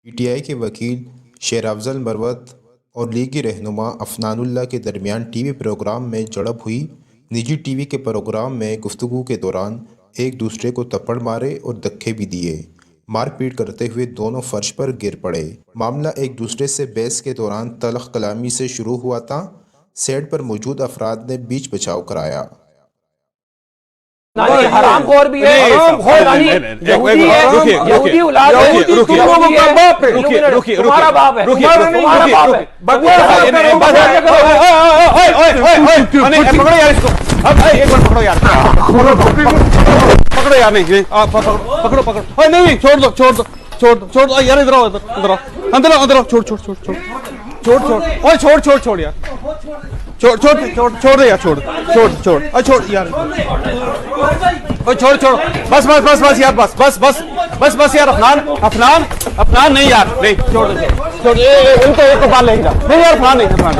PTI के वकील शेर अफजल मरवत और लीगी रहनुमा अफनानुल्लाह के दरमियान टीवी प्रोग्राम में झड़प हुई। निजी टीवी के प्रोग्राम में गुफ्तगू के दौरान एक दूसरे को थप्पड़ मारे और धक्के भी दिए। मारपीट करते हुए दोनों फर्श पर गिर पड़े। मामला एक दूसरे से बहस के दौरान तल्ख कलामी से शुरू हुआ था। सेट पर मौजूद अफराद ने बीच बचाव कराया। हरामखोर भी है, यहूदी है, यहूदी औलाद है, तुम्हारा बाप है, तुम्हारा बाप है। पकड़ो यार इसको, एक बार पकड़ो यार, पकड़ो यार, नहीं पकड़ो पकड़ो, नहीं छोड़ दो छोड़ दो छोड़ दो छोड़ दो यार, इधर आओ इधर आओ, अंदर आओ अंदर आओ, छोड़ छोड़ छोड़ छोड़ छोड़ छोड़ ओए छोड़ छोड़ छोड़ यार, छोड़ छोड़ छोड़ छोड़ दे यार, छोड़ छोड़ छोड़ ओए छोड़ यार, ओए छोड़ छोड़, बस बस बस बस यार, बस बस बस बस बस यार, अफनान अफनान अफनान नहीं यार, नहीं छोड़ दे छोड़, इनको एक बार लेके जा, नहीं यार अफनान नहीं, अफनान